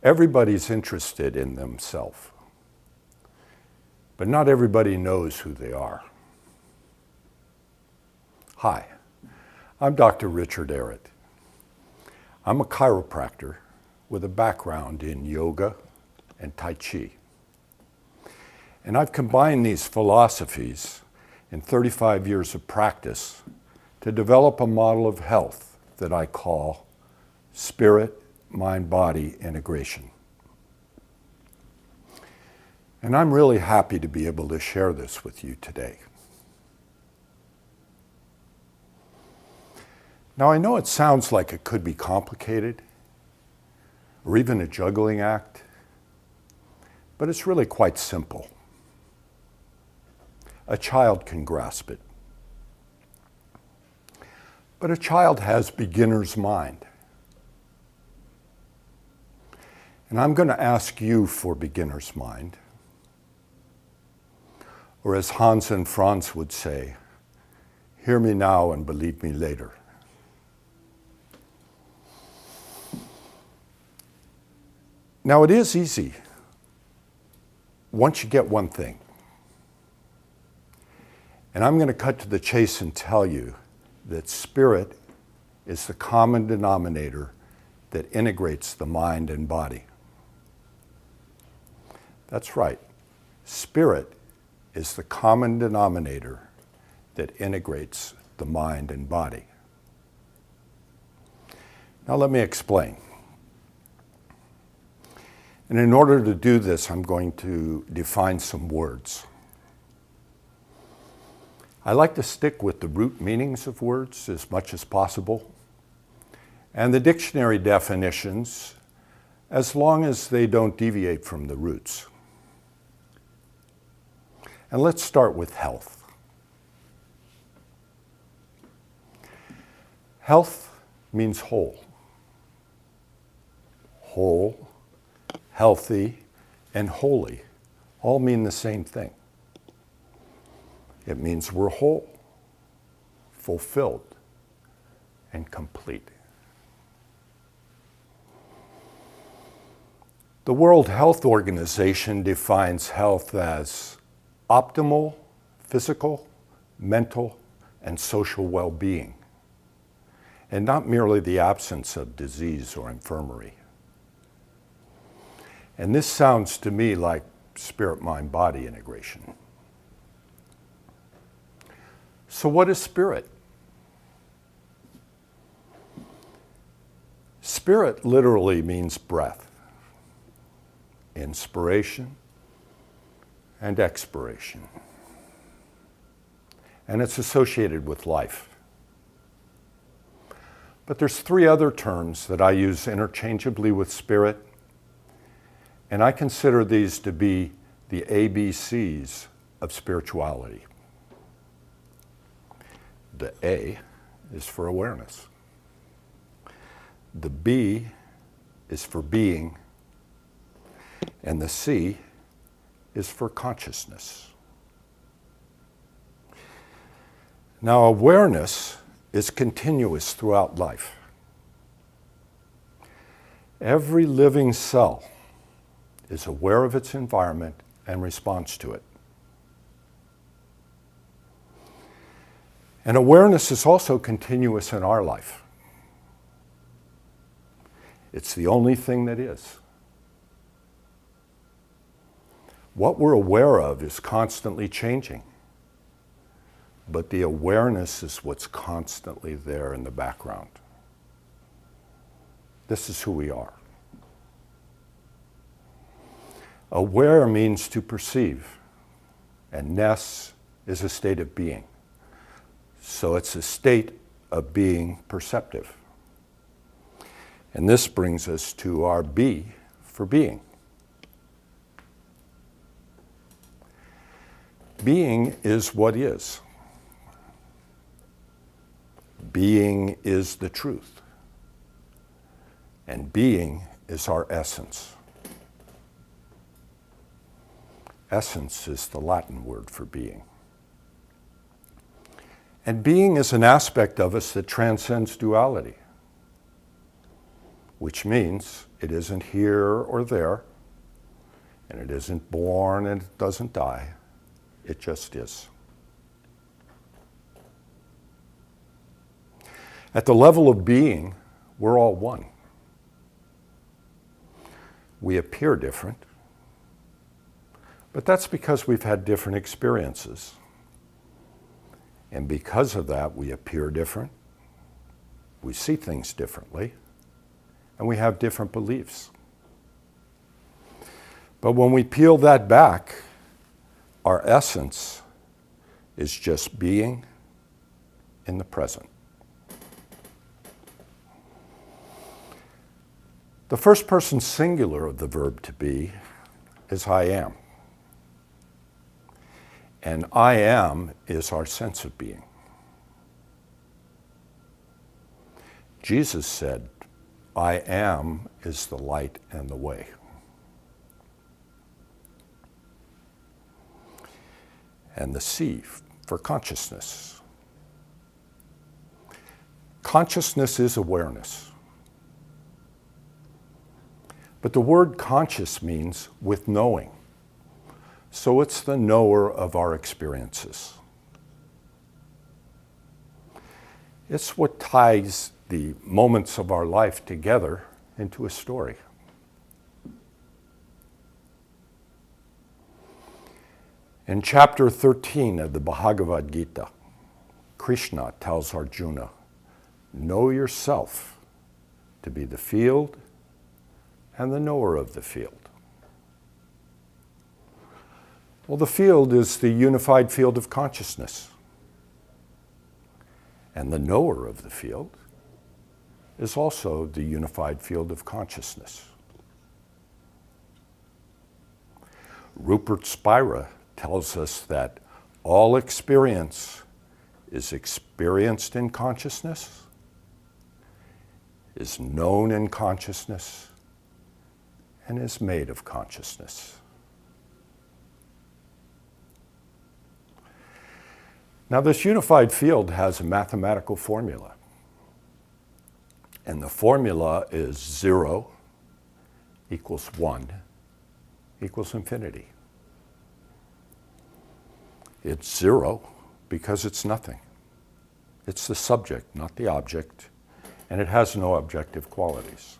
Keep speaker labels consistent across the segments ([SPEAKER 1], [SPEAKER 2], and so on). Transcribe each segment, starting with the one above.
[SPEAKER 1] Everybody's interested in themself, but not everybody knows who they are. Hi, I'm Dr. Richard Ehret. I'm a chiropractor with a background in yoga and Tai Chi. And I've combined these philosophies in 35 years of practice to develop a model of health that I call spirit, mind-body integration. And I'm really happy to be able to share this with you today. Now, I know it sounds like it could be complicated or even a juggling act, but it's really quite simple. A child can grasp it. But a child has beginner's mind. And I'm going to ask you for beginner's mind. Or as Hans and Franz would say, hear me now and believe me later. Now it is easy once you get one thing. And I'm going to cut to the chase and tell you that spirit is the common denominator that integrates the mind and body. That's right. Spirit is the common denominator that integrates the mind and body. Now let me explain. And in order to do this, I'm going to define some words. I like to stick with the root meanings of words as much as possible, and the dictionary definitions as long as they don't deviate from the roots. And let's start with health. Health means whole. Whole, healthy, and holy all mean the same thing. It means we're whole, fulfilled, and complete. The World Health Organization defines health as optimal physical, mental, and social well-being, and not merely the absence of disease or infirmity. And this sounds to me like spirit-mind-body integration. So what is spirit? Spirit literally means breath, inspiration and expiration. And it's associated with life. But there's three other terms that I use interchangeably with spirit, and I consider these to be the ABCs of spirituality. The A is for awareness. The B is for being. And the C is for consciousness. Now, awareness is continuous throughout life. Every living cell is aware of its environment and responds to it. And awareness is also continuous in our life. It's the only thing that is. What we're aware of is constantly changing, but the awareness is what's constantly there in the background. This is who we are. Aware means to perceive, and ness is a state of being. So it's a state of being perceptive. And this brings us to our B for being. Being is what is. Being is the truth. And being is our essence. Essence is the Latin word for being. And being is an aspect of us that transcends duality, which means It isn't here or there, and it isn't born and it doesn't die. It just is. At the level of being, we're all one. We appear different, but that's because we've had different experiences. And because of that, we appear different, we see things differently, and we have different beliefs. But when we peel that back, our essence is just being in the present. The first person singular of the verb to be is I am. And I am is our sense of being. Jesus said, I am is the light and the way. And the C for consciousness. Consciousness is awareness. But the word conscious means with knowing. So it's the knower of our experiences. It's what ties the moments of our life together into a story. In chapter 13 of the Bhagavad Gita, Krishna tells Arjuna, know yourself to be the field and the knower of the field. Well, the field is the unified field of consciousness. And the knower of the field is also the unified field of consciousness. Rupert Spira tells us that all experience is experienced in consciousness, is known in consciousness, and is made of consciousness. Now, this unified field has a mathematical formula. And the formula is 0 equals 1 equals infinity. It's 0 because it's nothing. It's the subject, not the object, and it has no objective qualities.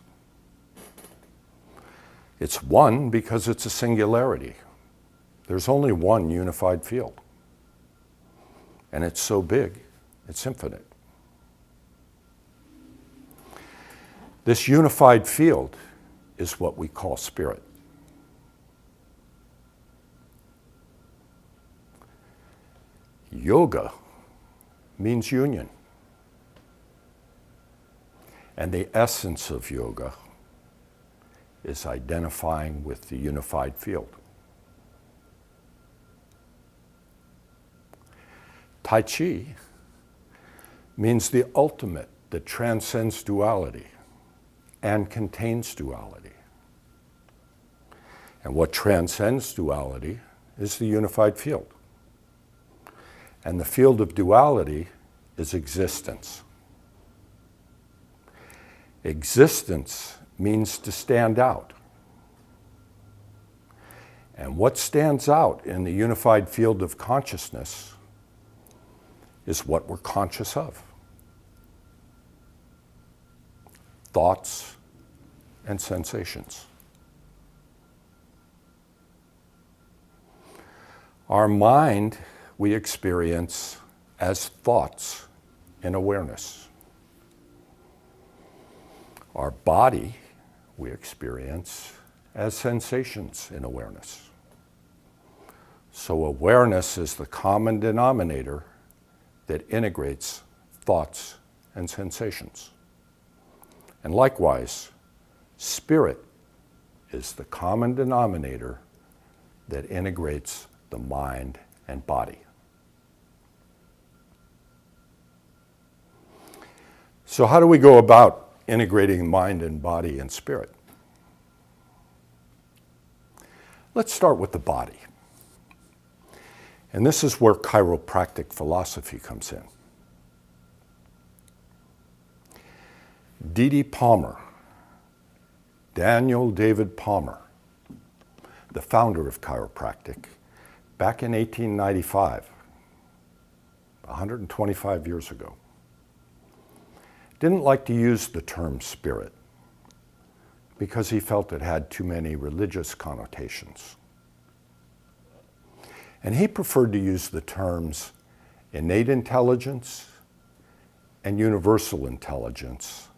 [SPEAKER 1] It's 1 because it's a singularity. There's only one unified field. And it's so big, it's infinite. This unified field is what we call spirit. Yoga means union. And the essence of yoga is identifying with the unified field. Tai Chi means the ultimate that transcends duality and contains duality. And what transcends duality is the unified field. And the field of duality is existence. Existence means to stand out. And what stands out in the unified field of consciousness is what we're conscious of. Thoughts and sensations. Our mind we experience as thoughts in awareness. Our body we experience as sensations in awareness. So awareness is the common denominator that integrates thoughts and sensations. And likewise, spirit is the common denominator that integrates the mind and body. So how do we go about integrating mind and body and spirit? Let's start with the body. And this is where chiropractic philosophy comes in. D.D. Palmer Daniel David Palmer, the founder of chiropractic, back in 1895, 125 years ago, didn't like to use the term spirit because he felt it had too many religious connotations. And he preferred to use the terms innate intelligence and universal intelligence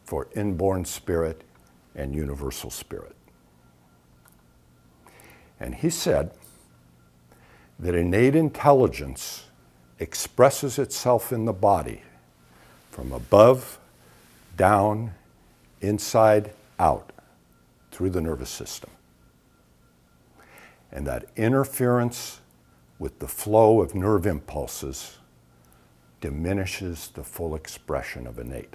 [SPEAKER 1] for inborn spirit and universal spirit. And he said that innate intelligence expresses itself in the body from above, down, inside, out, through the nervous system. And that interference with the flow of nerve impulses diminishes the full expression of innate.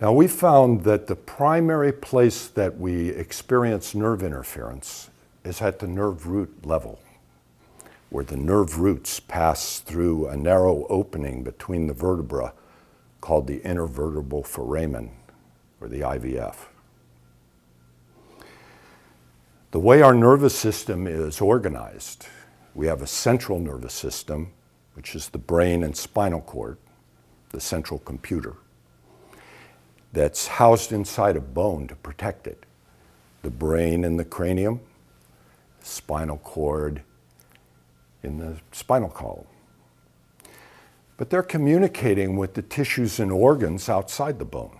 [SPEAKER 1] Now, we found that the primary place that we experience nerve interference is at the nerve root level, where the nerve roots pass through a narrow opening between the vertebra called the intervertebral foramen, or the IVF. The way our nervous system is organized, we have a central nervous system, which is the brain and spinal cord, the central computer, that's housed inside a bone to protect it. The brain in the cranium, spinal cord in the spinal column. But they're communicating with the tissues and organs outside the bone.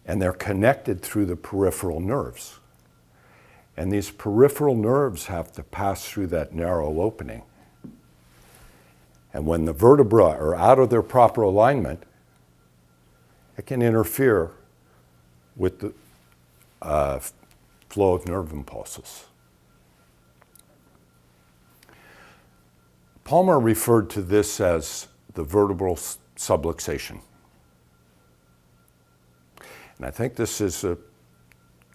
[SPEAKER 1] And they're connected through the peripheral nerves. And these peripheral nerves have to pass through that narrow opening. And when the vertebrae are out of their proper alignment, it can interfere with the flow of nerve impulses. Palmer referred to this as the vertebral subluxation. And I think this is a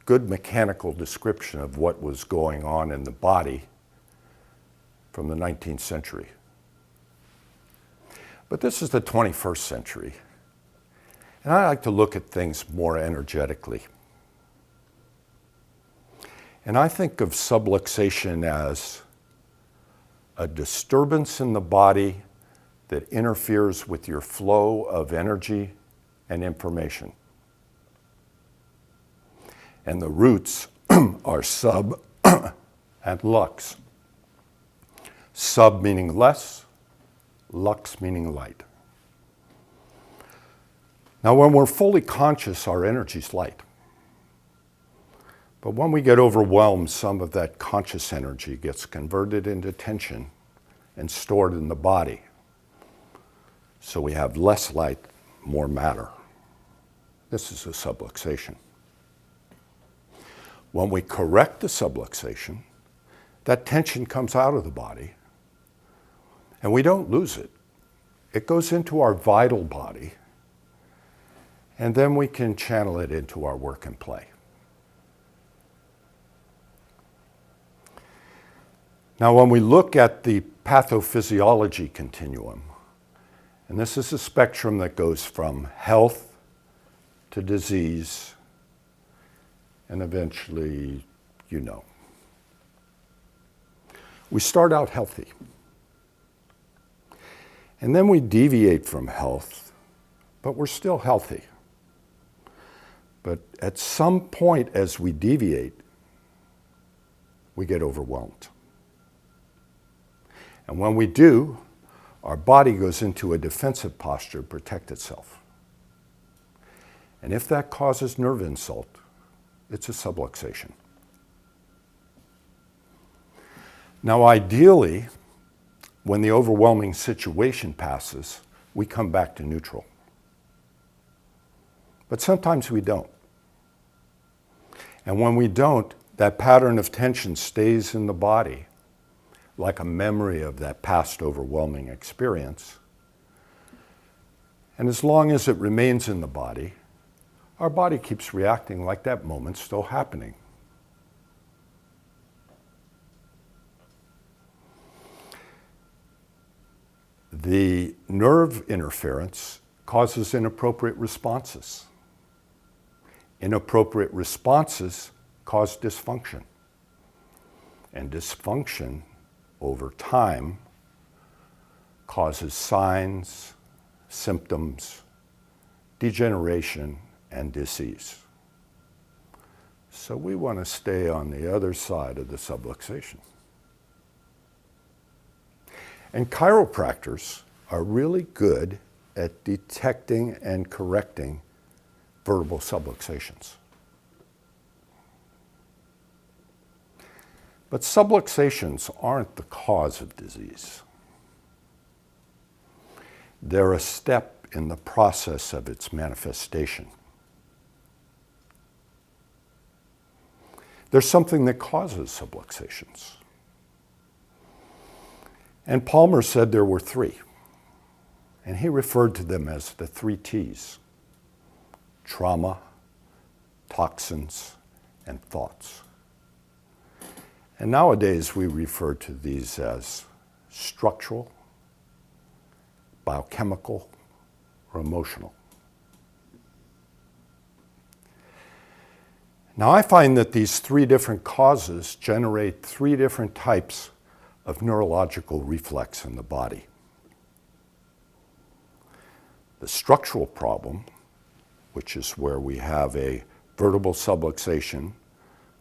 [SPEAKER 1] good mechanical description of what was going on in the body from the 19th century. But this is the 21st century. And I like to look at things more energetically. And I think of subluxation as a disturbance in the body that interferes with your flow of energy and information. And the roots are sub and lux. Sub meaning less, lux meaning light. Now, when we're fully conscious, our energy's light. But when we get overwhelmed, some of that conscious energy gets converted into tension and stored in the body. So we have less light, more matter. This is a subluxation. When we correct the subluxation, that tension comes out of the body, and we don't lose it. It goes into our vital body, and then we can channel it into our work and play. Now, when we look at the pathophysiology continuum, and this is a spectrum that goes from health to disease, and eventually, we start out healthy. And then we deviate from health, but we're still healthy. But at some point as we deviate, we get overwhelmed. And when we do, our body goes into a defensive posture to protect itself. And if that causes nerve insult, it's a subluxation. Now, ideally, when the overwhelming situation passes, we come back to neutral. But sometimes we don't. And when we don't, that pattern of tension stays in the body, like a memory of that past overwhelming experience. And as long as it remains in the body, our body keeps reacting like that moment's still happening. The nerve interference causes inappropriate responses. Inappropriate responses cause dysfunction. And dysfunction over time causes signs, symptoms, degeneration, and disease. So we want to stay on the other side of the subluxation. And chiropractors are really good at detecting and correcting vertebral subluxations. But subluxations aren't the cause of disease. They're a step in the process of its manifestation. There's something that causes subluxations. And Palmer said there were three. And he referred to them as the three T's: trauma, toxins, and thoughts. And nowadays we refer to these as structural, biochemical, or emotional. Now I find that these three different causes generate three different types of neurological reflex in the body. The structural problem, which is where we have a vertebral subluxation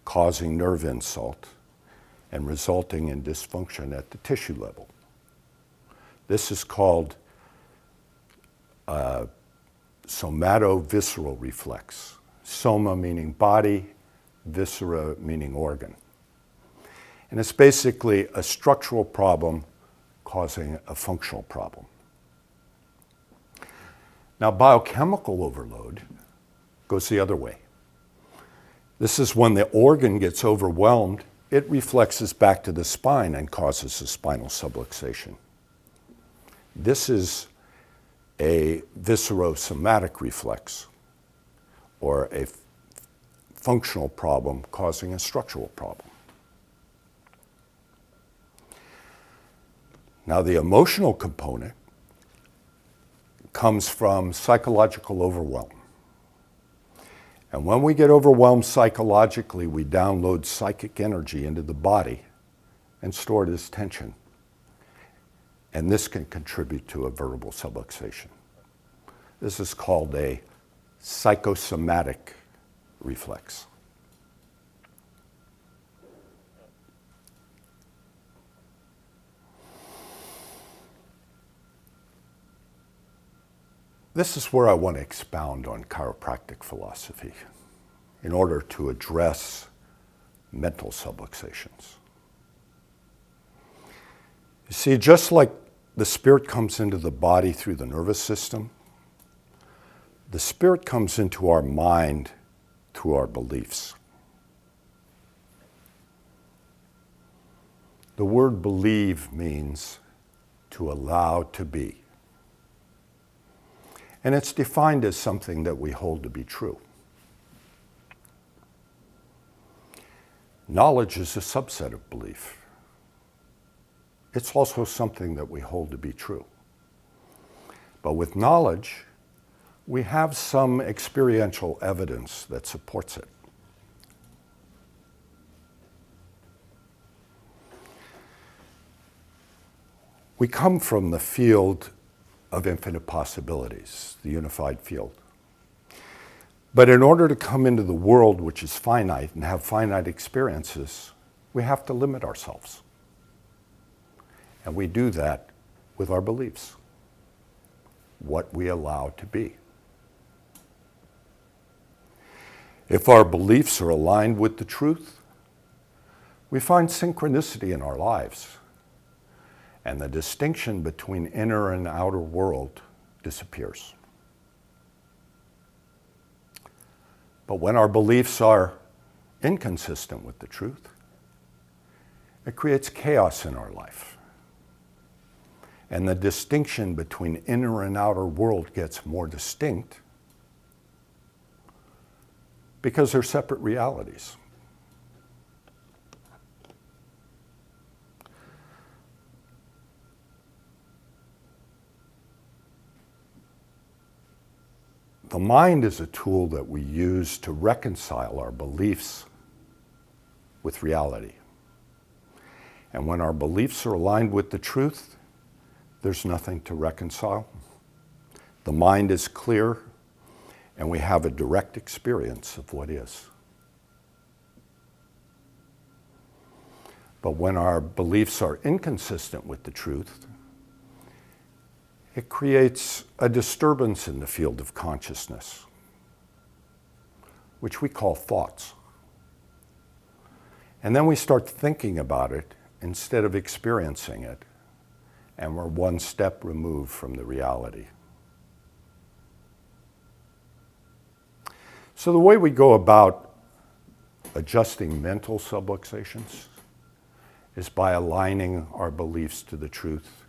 [SPEAKER 1] causing nerve insult and resulting in dysfunction at the tissue level. This is called somatovisceral reflex. Soma meaning body, viscera meaning organ. And it's basically a structural problem causing a functional problem. Now, biochemical overload goes the other way. This is when the organ gets overwhelmed, it reflexes back to the spine and causes a spinal subluxation. This is a viscerosomatic reflex, or a functional problem causing a structural problem. Now, the emotional component comes from psychological overwhelm. And when we get overwhelmed psychologically, we download psychic energy into the body and store it as tension. And this can contribute to a vertebral subluxation. This is called a psychosomatic reflex. This is where I want to expound on chiropractic philosophy in order to address mental subluxations. You see, just like the spirit comes into the body through the nervous system, the spirit comes into our mind through our beliefs. The word believe means to allow to be. And it's defined as something that we hold to be true. Knowledge is a subset of belief. It's also something that we hold to be true. But with knowledge, we have some experiential evidence that supports it. We come from the field of infinite possibilities, the unified field. But in order to come into the world which is finite and have finite experiences, we have to limit ourselves. And we do that with our beliefs, what we allow to be. If our beliefs are aligned with the truth, we find synchronicity in our lives. And the distinction between inner and outer world disappears. But when our beliefs are inconsistent with the truth, it creates chaos in our life. And the distinction between inner and outer world gets more distinct because they're separate realities. The mind is a tool that we use to reconcile our beliefs with reality. And when our beliefs are aligned with the truth, there's nothing to reconcile. The mind is clear, and we have a direct experience of what is. But when our beliefs are inconsistent with the truth, it creates a disturbance in the field of consciousness, which we call thoughts. And then we start thinking about it instead of experiencing it, and we're one step removed from the reality. So the way we go about adjusting mental subluxations is by aligning our beliefs to the truth.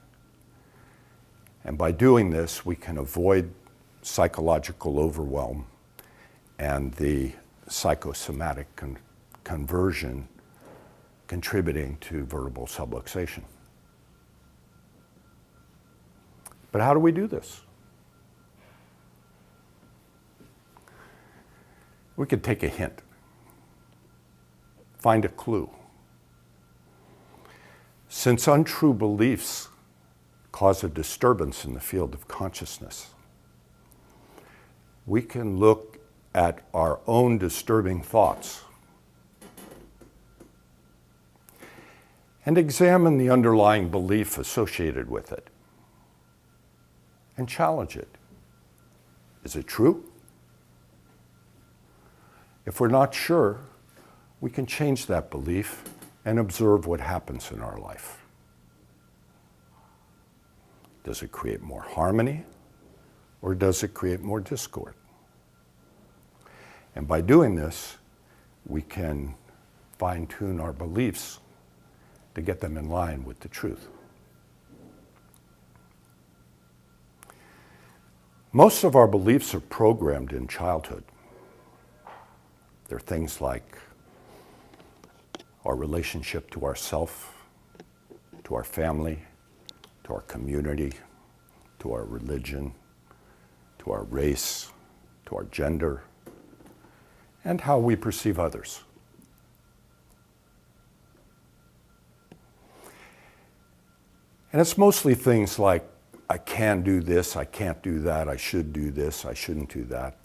[SPEAKER 1] And by doing this, we can avoid psychological overwhelm and the psychosomatic conversion contributing to vertebral subluxation. But how do we do this? We could take a hint, find a clue. Since untrue beliefs cause a disturbance in the field of consciousness, we can look at our own disturbing thoughts and examine the underlying belief associated with it and challenge it. Is it true? If we're not sure, we can change that belief and observe what happens in our life. Does it create more harmony, or does it create more discord? And by doing this, we can fine-tune our beliefs to get them in line with the truth. Most of our beliefs are programmed in childhood. They're things like our relationship to ourself, to our family, to our community, to our religion, to our race, to our gender, and how we perceive others. And it's mostly things like, I can do this, I can't do that, I should do this, I shouldn't do that.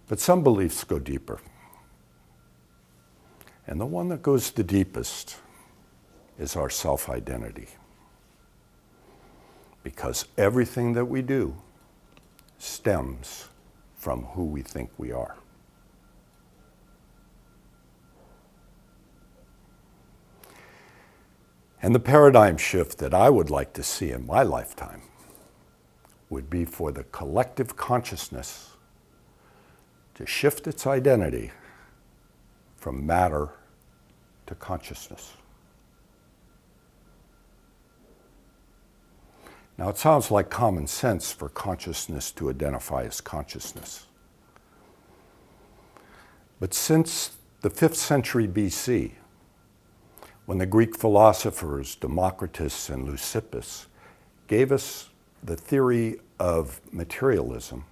[SPEAKER 1] But some beliefs go deeper. And the one that goes the deepest is our self-identity. Because everything that we do stems from who we think we are. And the paradigm shift that I would like to see in my lifetime would be for the collective consciousness to shift its identity from matter to consciousness. Now, it sounds like common sense for consciousness to identify as consciousness. But since the 5th century BC, when the Greek philosophers Democritus and Leucippus gave us the theory of materialism,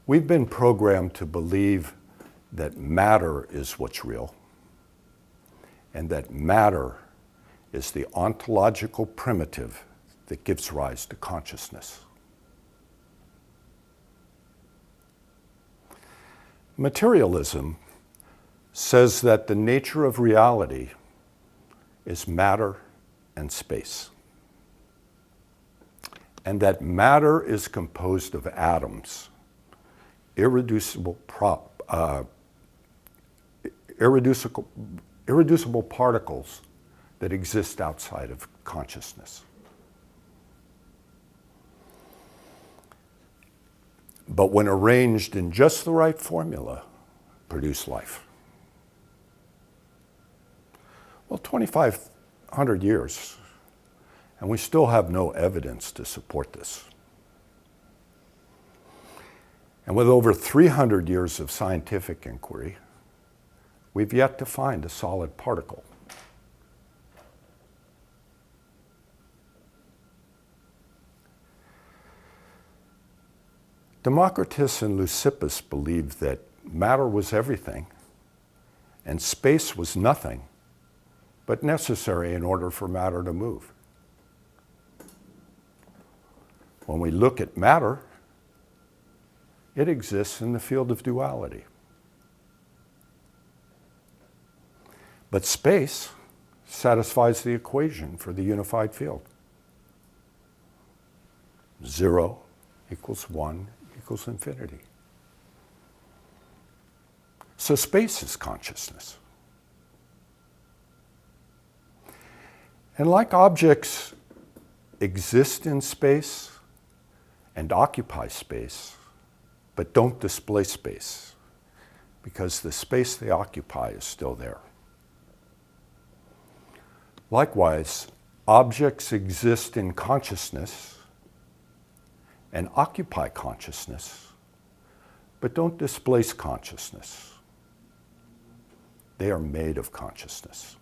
[SPEAKER 1] we've been programmed to believe that matter is what's real, and that matter is the ontological primitive that gives rise to consciousness. Materialism says that the nature of reality is matter and space, and that matter is composed of atoms, irreducible particles that exist outside of consciousness. But when arranged in just the right formula, produce life. Well, 2,500 years, and we still have no evidence to support this. And with over 300 years of scientific inquiry, we've yet to find a solid particle. Democritus and Leucippus believed that matter was everything and space was nothing, but necessary in order for matter to move. When we look at matter, it exists in the field of duality. But space satisfies the equation for the unified field. 0 equals 1 equals infinity. So space is consciousness. And like objects exist in space and occupy space, but don't displace space, because the space they occupy is still there. Likewise, objects exist in consciousness and occupy consciousness, but don't displace consciousness. They are made of consciousness.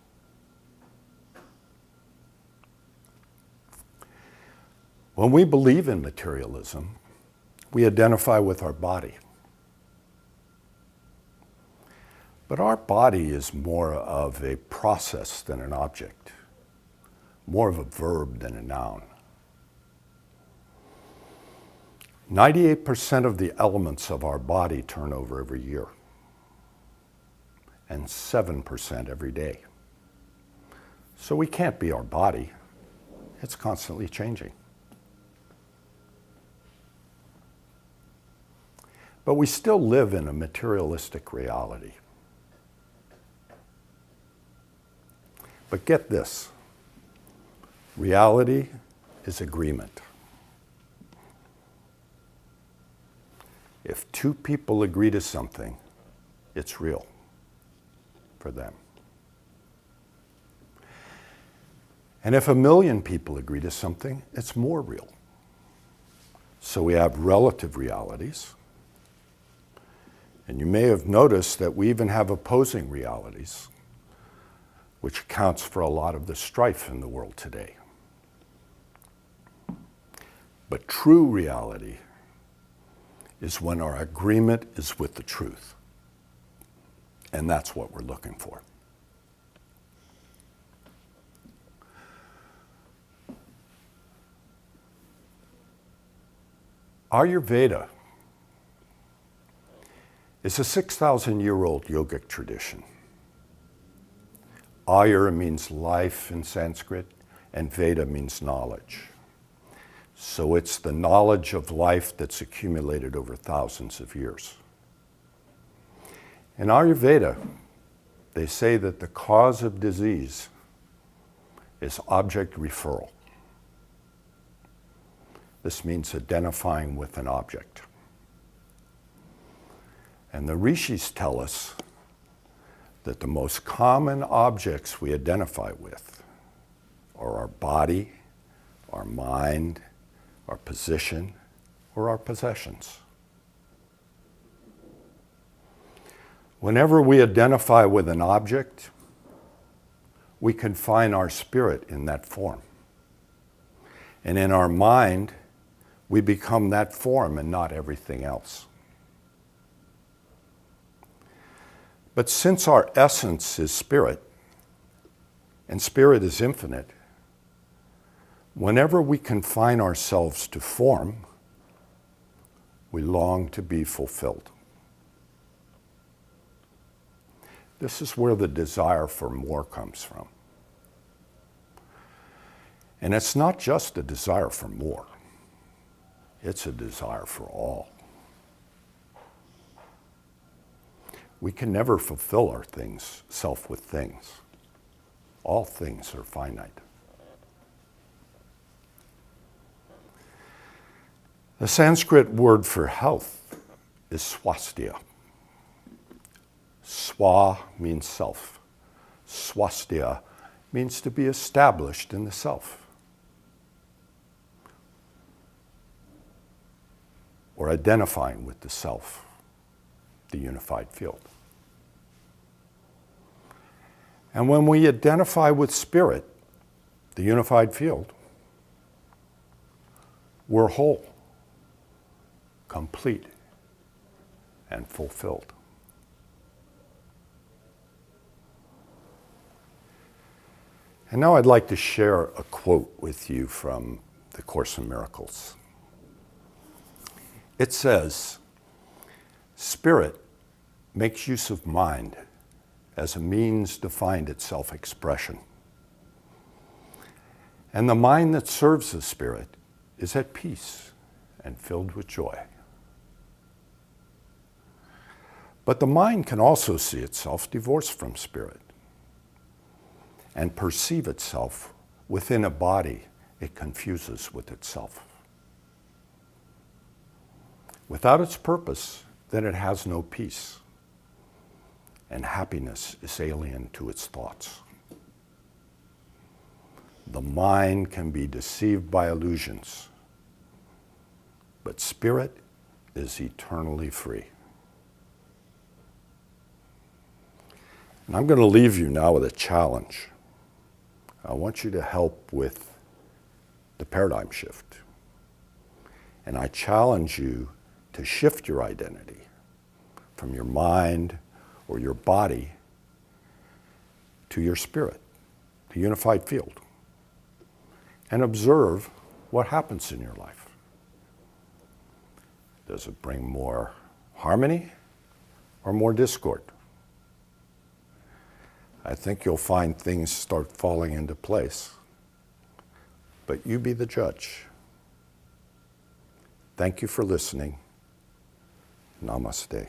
[SPEAKER 1] When we believe in materialism, we identify with our body. But our body is more of a process than an object, more of a verb than a noun. 98% of the elements of our body turn over every year, and 7% every day. So we can't be our body. It's constantly changing. But we still live in a materialistic reality. But get this, reality is agreement. If 2 people agree to something, it's real for them. And if 1,000,000 people agree to something, it's more real. So we have relative realities. And you may have noticed that we even have opposing realities, which accounts for a lot of the strife in the world today. But true reality is when our agreement is with the truth. And that's what we're looking for. Ayurveda is a 6,000-year-old yogic tradition. Ayur means life in Sanskrit, and Veda means knowledge. So it's the knowledge of life that's accumulated over thousands of years. In Ayurveda, they say that the cause of disease is object referral. This means identifying with an object. And the rishis tell us that the most common objects we identify with are our body, our mind, our position, or our possessions. Whenever we identify with an object, we confine our spirit in that form. And in our mind, we become that form and not everything else. But since our essence is spirit, and spirit is infinite, whenever we confine ourselves to form, we long to be fulfilled. This is where the desire for more comes from. And it's not just a desire for more. It's a desire for all. We can never fulfill our self with things. All things are finite. The Sanskrit word for health is swasthya. Swa means self. Swasthya means to be established in the self, or identifying with the self, the unified field. And when we identify with spirit, the unified field, we're whole. complete, and fulfilled. And now I'd like to share a quote with you from the Course in Miracles. It says, "Spirit makes use of mind as a means to find its self-expression. And the mind that serves the Spirit is at peace and filled with joy. But the mind can also see itself divorced from Spirit and perceive itself within a body it confuses with itself. Without its purpose, then it has no peace, and happiness is alien to its thoughts. The mind can be deceived by illusions, but Spirit is eternally free." And I'm going to leave you now with a challenge. I want you to help with the paradigm shift. And I challenge you to shift your identity from your mind or your body to your spirit, the unified field, and observe what happens in your life. Does it bring more harmony or more discord? I think you'll find things start falling into place. But you be the judge. Thank you for listening. Namaste.